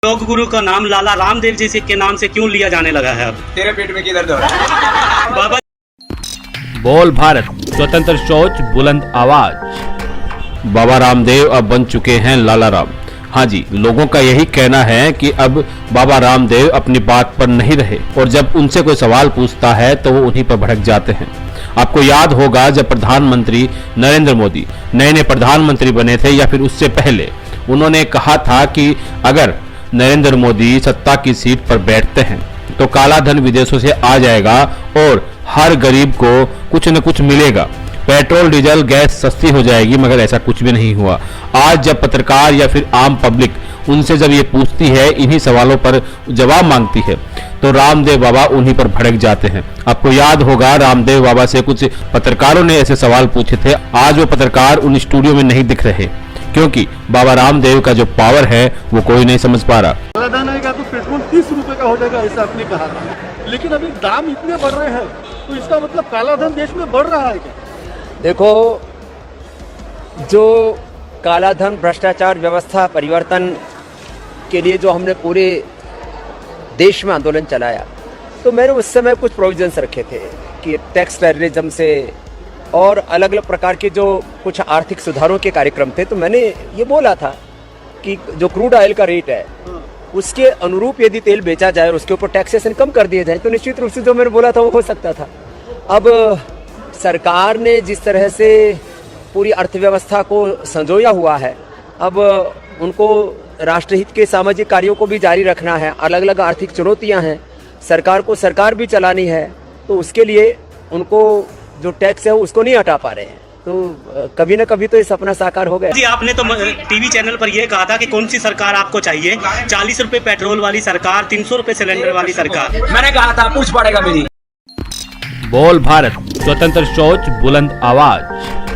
योग गुरु का नाम लाला रामदेव जी के नाम से क्यों लिया जाने लगा है? अब तेरे पेट में किधर दर्द हो रहा है? बाबा बोल भारत, स्वतंत्र सोच, बुलंद आवाज। बाबा रामदेव अब बन चुके हैं लाला राम। हाँ जी, लोगों का यही कहना है कि अब बाबा रामदेव अपनी बात पर नहीं रहे और जब उनसे कोई सवाल पूछता है तो वो उन्हीं पर भड़क जाते हैं। आपको याद होगा जब प्रधानमंत्री नरेंद्र मोदी नए प्रधानमंत्री बने थे या फिर उससे पहले, उन्होंने कहा था कि अगर नरेंद्र मोदी सत्ता की सीट पर बैठते हैं तो काला धन विदेशों से आ जाएगा और हर गरीब को कुछ न कुछ मिलेगा, पेट्रोल डीजल गैस सस्ती हो जाएगी। मगर ऐसा कुछ भी नहीं हुआ। आज जब पत्रकार या फिर आम पब्लिक उनसे जब ये पूछती है, इन्हीं सवालों पर जवाब मांगती है, तो रामदेव बाबा उन्हीं पर भड़क जाते हैं। आपको याद होगा रामदेव बाबा से कुछ पत्रकारों ने ऐसे सवाल पूछे थे। आज वो पत्रकार उन स्टूडियो में नहीं दिख रहे क्योंकि बाबा रामदेव का जो पावर है वो कोई नहीं समझ पा रहा। कालाधन आएगा तो पेट्रोल 30 रुपए का हो जाएगा, ऐसा आपने कहा था, लेकिन अभी दाम इतने बढ़ रहे हैं तो इसका मतलब कालाधन देश में बढ़ रहा है क्या? देखो, जो कालाधन भ्रष्टाचार व्यवस्था परिवर्तन के लिए जो हमने पूरे देश में आंदोलन चलाया, तो मैंने उस समय कुछ प्रोविजंस रखे थे कि टैक्स टेररिज्म से और अलग अलग प्रकार के जो कुछ आर्थिक सुधारों के कार्यक्रम थे, तो मैंने ये बोला था कि जो क्रूड ऑयल का रेट है उसके अनुरूप यदि तेल बेचा जाए और उसके ऊपर टैक्सेशन कम कर दिए जाए तो निश्चित रूप से जो मैंने बोला था वो हो सकता था। अब सरकार ने जिस तरह से पूरी अर्थव्यवस्था को संजोया हुआ है, अब उनको राष्ट्रहित के सामाजिक कार्यों को भी जारी रखना है, अलग अलग आर्थिक चुनौतियां हैं, सरकार को सरकार भी चलानी है, तो उसके लिए उनको जो टैक्स है उसको नहीं हटा पा रहे हैं, तो कभी ना कभी तो ये सपना साकार हो गया। जी, आपने तो टीवी चैनल पर यह कहा था कि कौन सी सरकार आपको चाहिए, 40 रुपए पेट्रोल वाली सरकार, 300 रुपए सिलेंडर वाली सरकार? मैंने कहा था पूछ पड़ेगा मेरी। बोल भारत, स्वतंत्र सोच, बुलंद आवाज।